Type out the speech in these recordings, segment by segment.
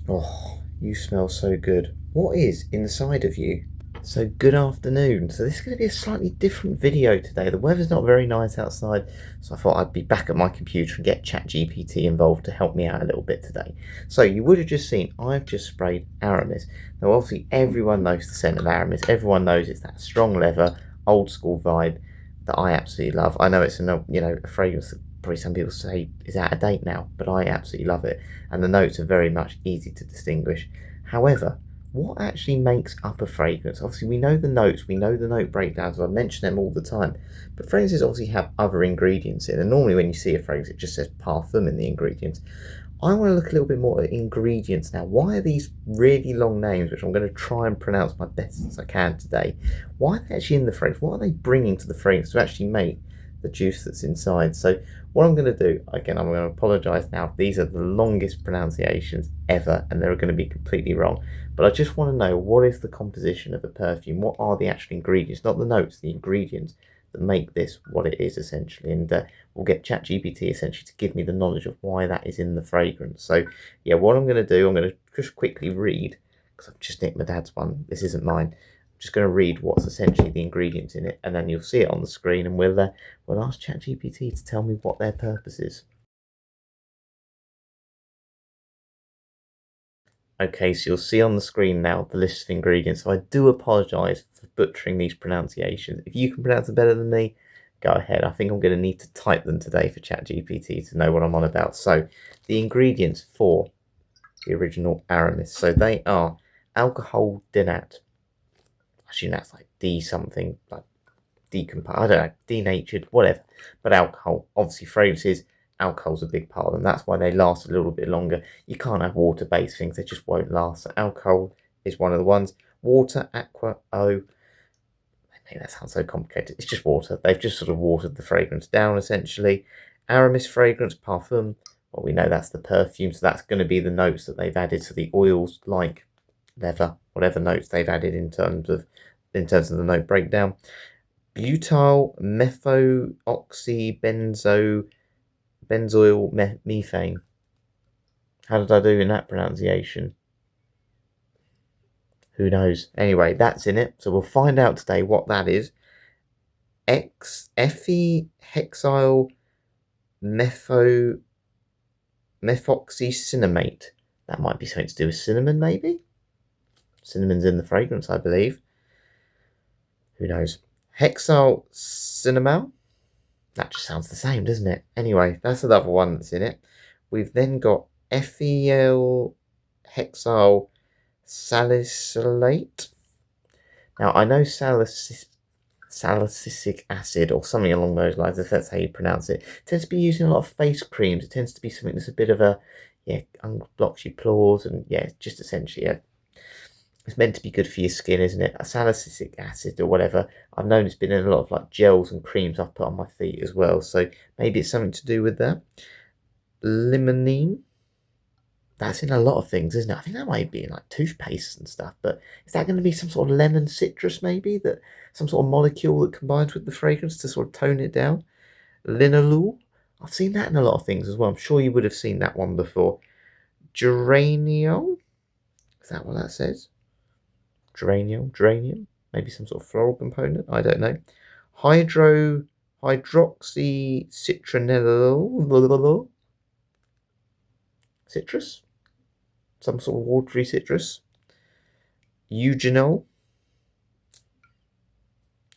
Oh, you smell so good. What is inside of you? So good afternoon. So this is going to be a slightly different video today. The weather's not very nice outside, so I thought I'd be back at my computer and get ChatGPT involved to help me out a little bit today. So you would have just seen I've just sprayed Aramis. Now obviously everyone knows the scent of Aramis. Everyone knows it's that strong leather, old school vibe that I absolutely love. I know it's a fragrance that probably some people say is out of date now, but I absolutely love it. And the notes are very much easy to distinguish. However, what actually makes up a fragrance? Obviously, we know the notes, we know the note breakdowns, I mention them all the time, but fragrances obviously have other ingredients in, and normally when you see a fragrance, it just says parfum in the ingredients. I want to look a little bit more at ingredients now. Why are these really long names, which I'm going to try and pronounce my best as I can today, why are they actually in the fragrance? What are they bringing to the fragrance to actually make the juice that's inside? So what I'm going to do, again, I'm going to apologise now. These are the longest pronunciations ever, and they're going to be completely wrong. But I just want to know, what is the composition of a perfume? What are the actual ingredients? Not the notes, the ingredients that make this what it is, essentially. And we'll get ChatGPT essentially to give me the knowledge of why that is in the fragrance. So yeah, what I'm going to do, I'm going to just quickly read, because I've just nicked my dad's one. This isn't mine. I'm just going to read what's essentially the ingredients in it, and then you'll see it on the screen, and we'll ask ChatGPT to tell me what their purpose is. Okay, so you'll see on the screen now the list of ingredients. So I do apologise for butchering these pronunciations. If you can pronounce them better than me, go ahead. I think I'm going to need to type them today for ChatGPT to know what I'm on about. So the ingredients for the original Aramis. So they are alcohol denat. Actually, that's like D something, like decompose. I don't know, denatured, whatever. But alcohol, obviously, fragrances, alcohol's a big part of them. That's why they last a little bit longer. You can't have water-based things; they just won't last. So alcohol is one of the ones. Water, aqua, O. Maybe that sounds so complicated. It's just water. They've just sort of watered the fragrance down, essentially. Aramis fragrance, parfum. Well, we know that's the perfume, so that's going to be the notes that they've added. So the oils, like leather, whatever notes they've added in terms of the note breakdown. Butyl benzoyl methane. How did I do in that pronunciation? Who knows? Anyway, that's in it. So we'll find out today what that is. Hexyl methoxycinnamate. That might be something to do with cinnamon, maybe? Cinnamon's in the fragrance, I believe. Who knows? Hexyl cinnamate. That just sounds the same, doesn't it? Anyway, that's another one that's in it. We've then got ethyl hexyl salicylate. Now, I know salicylic acid or something along those lines, if that's how you pronounce it, tends to be used in a lot of face creams. It tends to be something that's a bit of a, unblocks your pores, and just essentially it's meant to be good for your skin, isn't it? A salicylic acid or whatever. I've known it's been in a lot of like gels and creams I've put on my feet as well. So maybe it's something to do with that. Limonene. That's in a lot of things, isn't it? I think that might be in like toothpaste and stuff. But is that going to be some sort of lemon citrus, maybe? That some sort of molecule that combines with the fragrance to sort of tone it down? Linalool. I've seen that in a lot of things as well. I'm sure you would have seen that one before. Geraniol. Is that what that says? Geranium, maybe some sort of floral component. I don't know. Hydroxycitronello, citrus, some sort of watery citrus. Eugenol,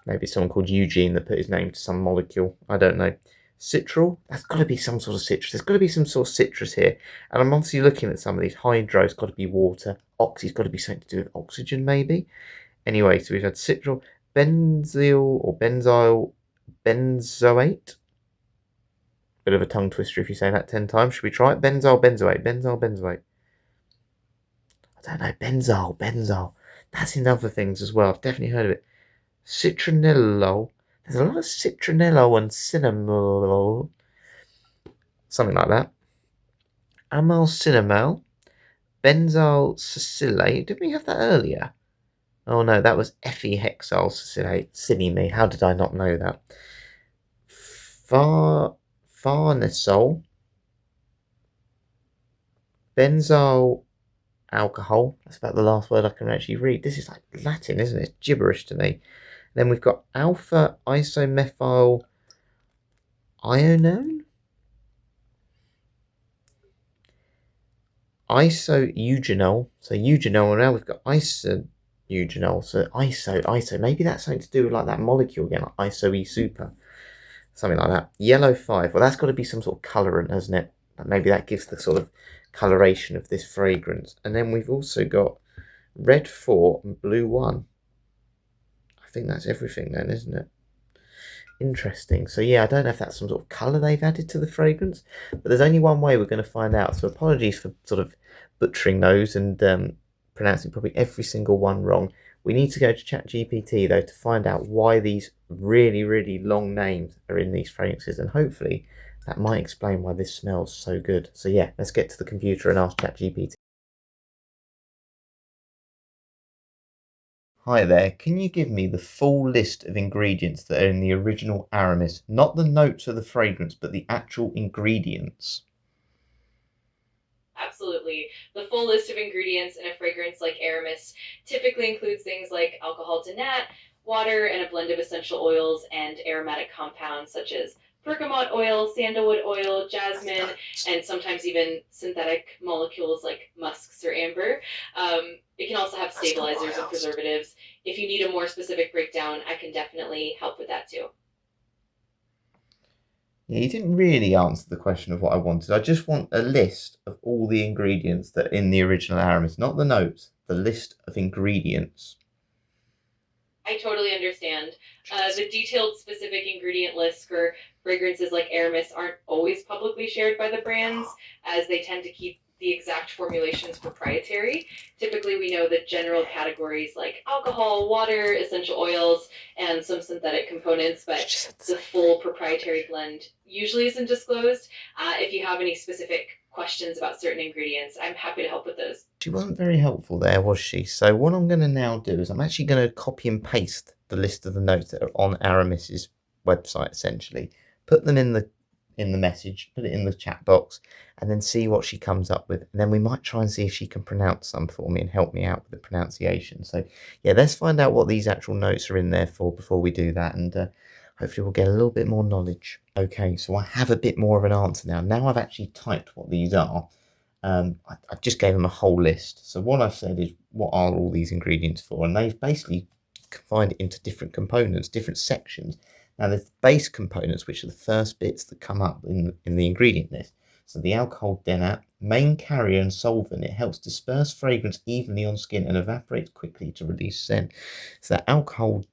maybe someone called Eugene that put his name to some molecule. I don't know. Citral, that's got to be some sort of citrus. There's got to be some sort of citrus here. And I'm obviously looking at some of these. Hydro's got to be water. Oxy's got to be something to do with oxygen, maybe. Anyway, so we've had citral, benzoate. Bit of a tongue twister if you say that 10 times. Should we try it? Benzoate. I don't know. Benzol. That's in other things as well. I've definitely heard of it. Citronello. There's a lot of citronello and cinnamon. Something like that. Amyl cinnamel. Benzyl salicylate. Didn't we have that earlier? Oh no, that was ethihexyl salicylate. Silly me. How did I not know that? Farnesol. Benzyl alcohol. That's about the last word I can actually read. This is like Latin, isn't it? It's gibberish to me. Then we've got alpha isomethyl ionone, isoeugenol. So eugenol, now we've got isoeugenol. So iso. Maybe that's something to do with like that molecule again, like isoe super, something like that. Yellow 5. Well, that's got to be some sort of colorant, hasn't it? Maybe that gives the sort of coloration of this fragrance. And then we've also got red 4 and blue 1. I think that's everything then, isn't it? Interesting. So yeah, I don't know if that's some sort of colour they've added to the fragrance, but there's only one way we're going to find out. So apologies for sort of butchering those and pronouncing probably every single one wrong. We need to go to ChatGPT though to find out why these really, really long names are in these fragrances, and hopefully that might explain why this smells so good. So yeah, let's get to the computer and ask ChatGPT. Hi there, can you give me the full list of ingredients that are in the original Aramis? Not the notes of the fragrance, but the actual ingredients. Absolutely. The full list of ingredients in a fragrance like Aramis typically includes things like alcohol to nat, water, and a blend of essential oils and aromatic compounds such as bergamot oil, sandalwood oil, jasmine, and sometimes even synthetic molecules like musks or amber. It can also have stabilizers and preservatives. If you need a more specific breakdown, I can definitely help with that too. Yeah, you didn't really answer the question of what I wanted. I just want a list of all the ingredients that are in the original Aramis, not the notes, the list of ingredients. I totally understand. The detailed specific ingredient lists for fragrances like Aramis aren't always publicly shared by the brands, as they tend to keep the exact formulations proprietary. Typically, we know the general categories like alcohol, water, essential oils, and some synthetic components, but the full proprietary blend usually isn't disclosed. If you have any specific questions about certain ingredients, I'm happy to help with those. She wasn't very helpful there, was she? So what I'm going to now do is I'm actually going to copy and paste the list of the notes that are on Aramis's website, essentially. Put them in the message, put it in the chat box, and then see what she comes up with. And then we might try and see if she can pronounce some for me and help me out with the pronunciation. So yeah, let's find out what these actual notes are in there for before we do that, and hopefully we'll get a little bit more knowledge. Okay, so I have a bit more of an answer now. Now I've actually typed what these are. I just gave them a whole list. So what I've said is, what are all these ingredients for? And they've basically combined it into different components, different sections. Now there's the base components, which are the first bits that come up in the ingredient list. So the alcohol denat, main carrier and solvent. It helps disperse fragrance evenly on skin and evaporates quickly to release scent. So that alcohol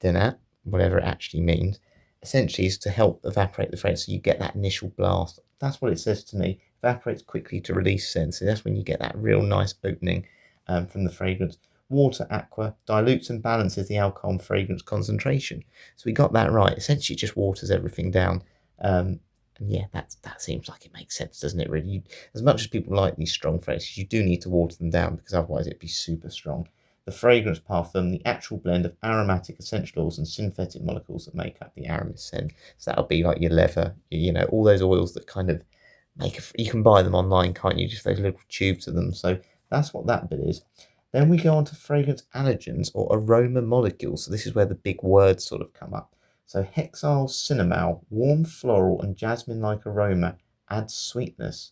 denat, whatever it actually means, essentially is to help evaporate the fragrance so you get that initial blast. That's what it says to me. Evaporates quickly to release scent. So that's when you get that real nice opening from the fragrance. Water aqua dilutes and balances the alcohol and fragrance concentration. So we got that right. Essentially, it just waters everything down. And yeah, that seems like it makes sense, doesn't it? Really, as much as people like these strong fragrances, you do need to water them down because otherwise it'd be super strong. The fragrance parfum, the actual blend of aromatic essential oils and synthetic molecules that make up the Aramis scent. So that'll be like your leather, all those oils that kind of you can buy them online, can't you? Just those little tubes of them. So that's what that bit is. Then we go on to fragrance allergens or aroma molecules. So this is where the big words sort of come up. So hexyl cinnamol, warm floral and jasmine-like aroma, adds sweetness.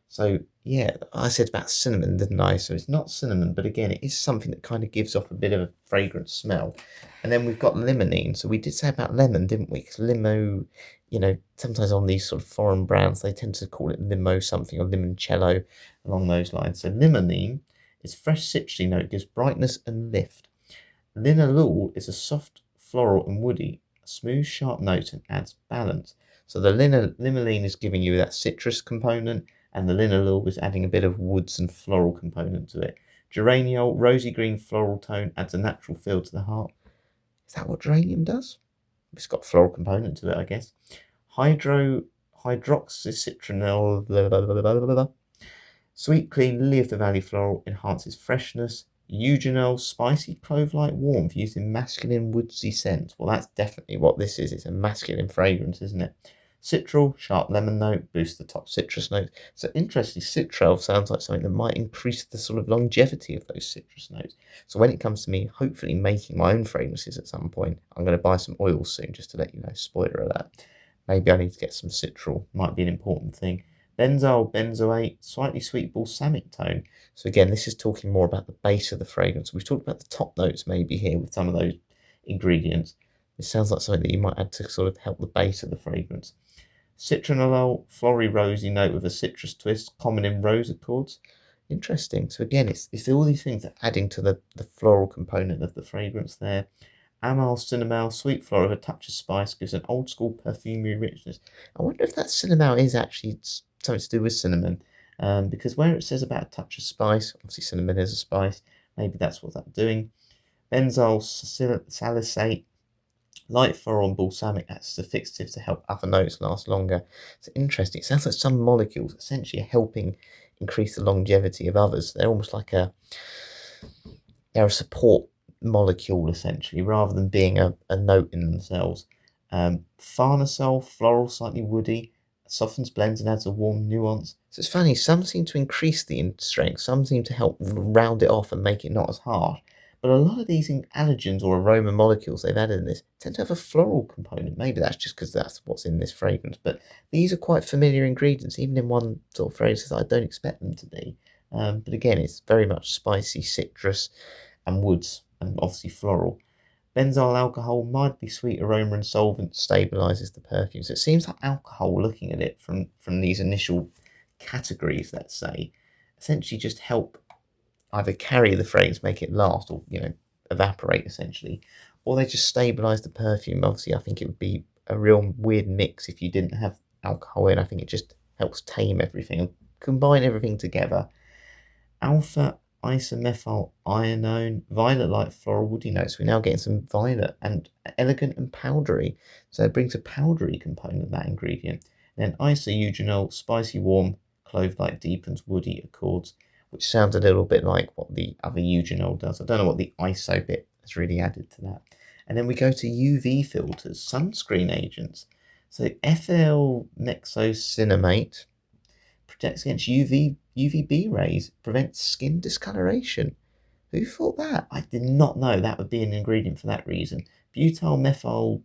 So yeah, I said about cinnamon, didn't I? So it's not cinnamon, but again, it is something that kind of gives off a bit of a fragrant smell. And then we've got limonene. So we did say about lemon, didn't we? Because limo, sometimes on these sort of foreign brands, they tend to call it limo something or limoncello along those lines. So limonene is fresh citrusy note, gives brightness and lift. Linalool is a soft, floral and woody, smooth, sharp note and adds balance. So the limonene is giving you that citrus component, and the linalool is adding a bit of woods and floral component to it. Geraniol, rosy green floral tone, adds a natural feel to the heart. Is that what geranium does? It's got a floral component to it, I guess. Hydroxycitronol, blah, blah, blah, blah, blah, blah. Sweet, clean, lily of the valley floral, enhances freshness. Eugenol, spicy, clove-like warmth, used in masculine woodsy scents. Well, that's definitely what this is. It's a masculine fragrance, isn't it? Citral, sharp lemon note, boosts the top citrus notes. So interestingly, citral sounds like something that might increase the sort of longevity of those citrus notes. So when it comes to me hopefully making my own fragrances at some point, I'm going to buy some oils soon, just to let you know, spoiler alert. Maybe I need to get some citral, might be an important thing. Benzoyl benzoate, slightly sweet balsamic tone. So again, this is talking more about the base of the fragrance. We've talked about the top notes maybe here with some of those ingredients. It sounds like something that you might add to sort of help the base of the fragrance. Citronellol, flory rosy note with a citrus twist, common in rose accords. Interesting. So again, it's all these things that are adding to the floral component of the fragrance there. Amyl, cinnamon, sweet floral with a touch of spice gives an old school perfumery richness. I wonder if that cinnamon is actually something to do with cinnamon, because where it says about a touch of spice, obviously cinnamon is a spice, maybe that's what that's doing. Benzoyl salicylate, light floral and balsamic acts as a fixative to help other notes last longer. It's interesting. It sounds like some molecules essentially are helping increase the longevity of others. They're almost like they're a support molecule essentially, rather than being a note in themselves. Farnesol, floral, slightly woody, softens blends and adds a warm nuance. So it's funny, some seem to increase the strength, some seem to help round it off and make it not as harsh. But a lot of these allergens or aroma molecules they've added in this tend to have a floral component. Maybe that's just because that's what's in this fragrance. But these are quite familiar ingredients, even in one sort of fragrance that I don't expect them to be. But again, it's very much spicy, citrus, and woods, and obviously floral. Benzyl alcohol, mildly sweet aroma and solvent, stabilizes the perfume. So it seems like alcohol, looking at it from these initial categories, let's say, essentially just help either carry the fragrance, make it last, or evaporate essentially, or they just stabilize the perfume. Obviously, I think it would be a real weird mix if you didn't have alcohol in. I think it just helps tame everything and combine everything together. Alpha isomethyl ionone, violet light floral woody notes. We're now getting some violet and elegant and powdery. So it brings a powdery component of that ingredient. And then isoeugenol, spicy warm, clove like deepens woody accords, which sounds a little bit like what the other eugenol does. I don't know what the iso bit has really added to that. And then we go to UV filters, sunscreen agents. So ethyl nexocinnamate protects against UVB rays, prevents skin discoloration. Who thought that? I did not know that would be an ingredient for that reason. Butyl methyl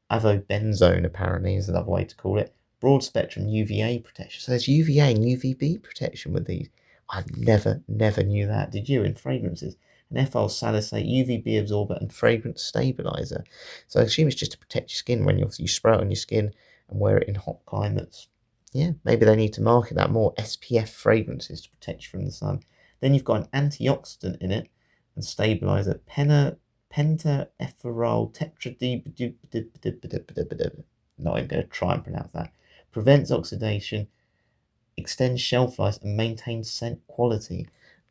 avobenzone apparently is another way to call it. Broad spectrum UVA protection. So there's UVA and UVB protection with these. I never knew that. Did you? In fragrances. An ethyl salicylate, UVB absorber, and fragrance stabilizer. So I assume it's just to protect your skin when you spray it on your skin and wear it in hot climates. Yeah, maybe they need to market that more. SPF fragrances to protect you from the sun. Then you've got an antioxidant in it and stabilizer. Pentaethyral Tetra-Di-Butyl. Not even going to try and pronounce that. Prevents oxidation, extends shelf life, and maintains scent quality.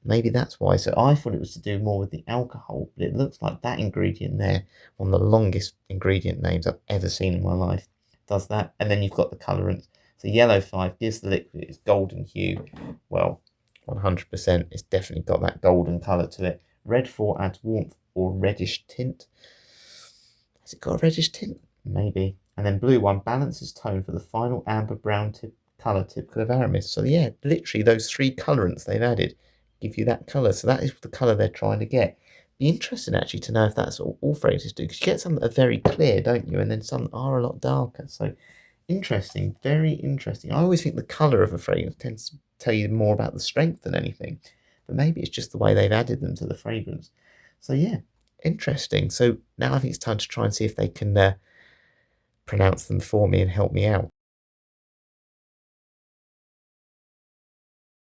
Maybe that's why. So I thought it was to do more with the alcohol, but it looks like that ingredient there, one of the longest ingredient names I've ever seen in my life, does that. And then you've got the colorants. So yellow 5 gives the liquid its golden hue. Well, 100%, it's definitely got that golden colour to it. Red 4 adds warmth or reddish tint. Has it got a reddish tint? Maybe. And then blue 1 balances tone for the final amber brown colour typical of Aramis. So yeah, literally those 3 colorants they've added give you that colour. So that is the colour they're trying to get. Be interesting actually to know if that's all fragrances do, because you get some that are very clear, don't you? And then some that are a lot darker. So interesting, very interesting. I always think the colour of a fragrance tends to tell you more about the strength than anything, but maybe it's just the way they've added them to the fragrance. So yeah, interesting. So now I think it's time to try and see if they can pronounce them for me and help me out.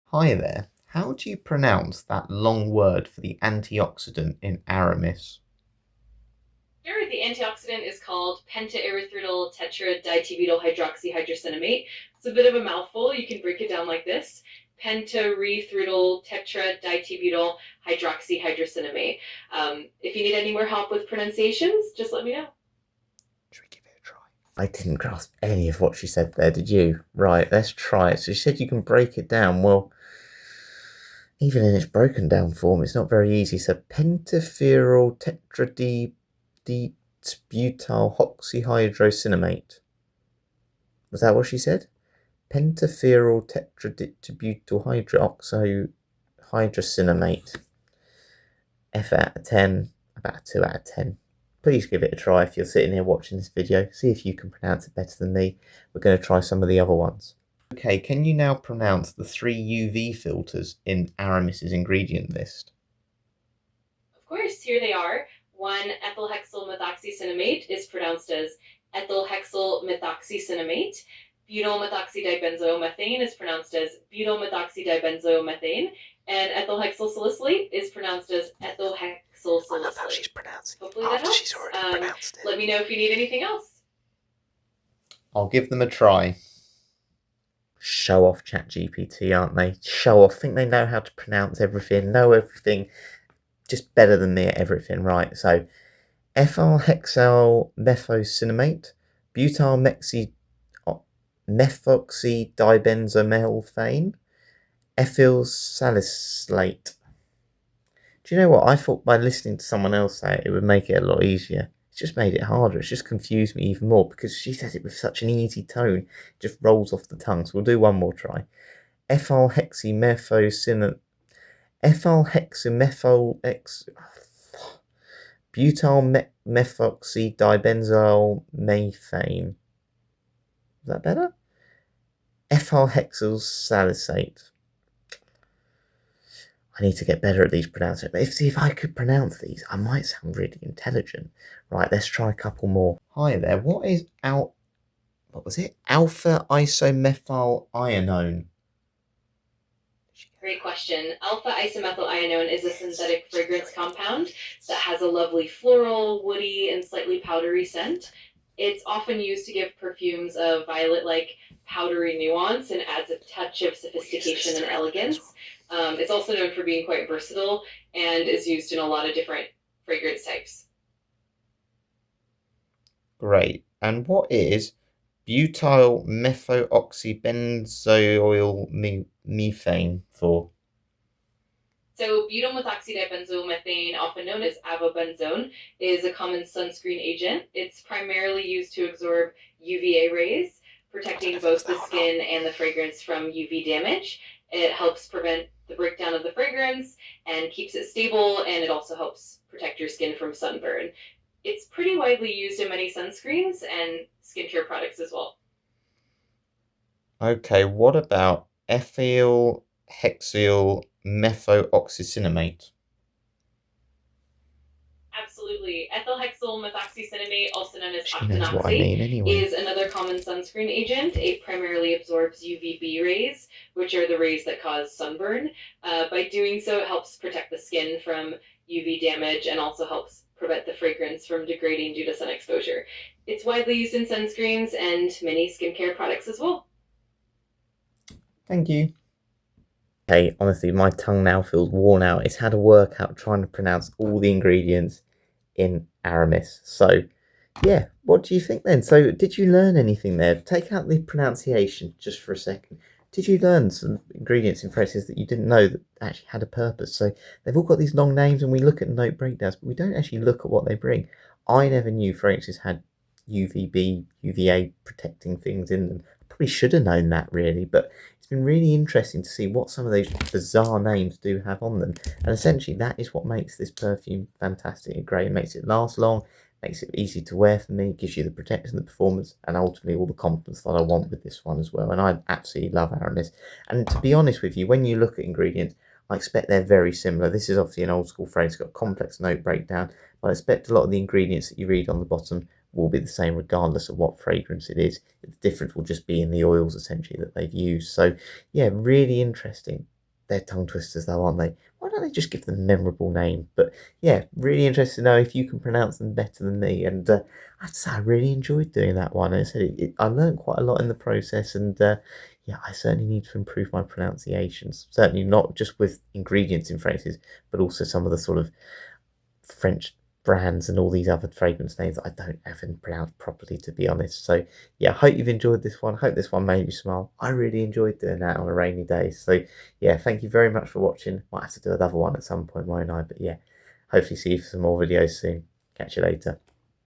Hi there. How do you pronounce that long word for the antioxidant in Aramis? Sure, the antioxidant is called pentaerythritol tetra-di-T-Butyl hydroxyhydrocinnamate. It's a bit of a mouthful. You can break it down like this: pentaerythritol tetra-di-T-Butyl hydroxyhydrocinnamate. If you need any more help with pronunciations, just let me know. Should we give it a try? I didn't grasp any of what she said there, did you? Right, let's try it. So she said you can break it down. Well, even in its broken down form, it's not very easy. So pentaferyl tetra-di-T-Butyl Tetra-Di-T-Butyl Was that what she said? Pentapheryl Tetra-Di-T-Butyl hydroxyhydrocinnamate. F out of 10, about a 2 out of 10. Please give it a try if you're sitting here watching this video. See if you can pronounce it better than me. We're going to try some of the other ones. Okay, can you now pronounce the 3 UV filters in Aramis's ingredient list? Of course, here they are. 1-ethylhexylmethoxycinnamate is pronounced as ethylhexylmethoxycinnamate. Butylmethoxydibenzoomethane is pronounced as butylmethoxydibenzoomethane. And ethyl salicylate is pronounced as ethyl salicylate. I love how she's pronouncing it. Hopefully that helps. She's already pronounced it. Let me know if you need anything else. I'll give them a try. Show off ChatGPT, aren't they? Show off. Think they know how to pronounce everything, know everything, just better than me at everything, right? So, ethylhexylmethoxycinnamate, butylmethoxydibenzoomethane, ethyl salicylate. Do you know what? I thought by listening to someone else say it would make it a lot easier. It's just made it harder. It's just confused me even more because she says it with such an easy tone. It just rolls off the tongue. So we'll do one more try. Ethylhexymethoxycinnamate. Butylmethoxydibenzoylmethane. Is that better? Ethylhexyl salicylate. I need to get better at these pronouncing. But if I could pronounce these, I might sound really intelligent. Right, let's try a couple more. Hi there. What is alpha isomethylionone? Great question. Alpha isomethylionone is a synthetic fragrance compound that has a lovely floral, woody, and slightly powdery scent. It's often used to give perfumes a violet-like powdery nuance and adds a touch of sophistication and elegance. It's also known for being quite versatile and is used in a lot of different fragrance types. Great. And what is butyl methoxybenzoyl methane So butylmethoxydibenzoomethane, often known as avobenzone, is a common sunscreen agent. It's primarily used to absorb UVA rays, protecting both the skin and the fragrance from UV damage. It helps prevent the breakdown of the fragrance and keeps it stable, and it also helps protect your skin from sunburn. It's pretty widely used in many sunscreens and skincare products as well. Okay, what about ethylhexylmethoxycinnamate? Absolutely. Ethylhexylmethoxycinnamate, also known as She knows what I mean anyway. is another common sunscreen agent. It primarily absorbs UVB rays, which are the rays that cause sunburn. By doing so, it helps protect the skin from UV damage and also helps prevent the fragrance from degrading due to sun exposure. It's widely used in sunscreens and many skincare products as well. Thank you. Okay, honestly, my tongue now feels worn out. It's had a workout trying to pronounce all the ingredients in Aramis. So, yeah, what do you think then? So, did you learn anything there? Take out the pronunciation just for a second. Did you learn some ingredients in phrases that you didn't know that actually had a purpose? So, they've all got these long names and we look at note breakdowns, but we don't actually look at what they bring. I never knew fragrances had UVB, UVA protecting things in them. I probably should have known that really, but it's been really interesting to see what some of those bizarre names do have on them. And essentially that is what makes this perfume fantastic and great. It makes it last long, makes it easy to wear for me, gives you the protection, the performance, and ultimately all the confidence that I want with this one as well. And I absolutely love Aramis. And to be honest with you, when you look at ingredients, I expect they're very similar. This is obviously an old school fragrance, it's got a complex note breakdown, but I expect a lot of the ingredients that you read on the bottom will be the same regardless of what fragrance it is. The difference will just be in the oils essentially that they've used. So yeah, really interesting. They're tongue twisters though, aren't they? Why don't they just give them a memorable name? But yeah, really interested to know if you can pronounce them better than me. And I'd say I really enjoyed doing that one. And I said I learned quite a lot in the process, and yeah, I certainly need to improve my pronunciations. Certainly not just with ingredients in phrases, but also some of the sort of French brands and all these other fragrance names that I don't even pronounce properly, to be honest. So yeah, I hope you've enjoyed this one. Hope this one made you smile. I really enjoyed doing that on a rainy day. So yeah, thank you very much for watching. Might have to do another one at some point, won't I? But yeah, hopefully see you for some more videos soon. Catch you later.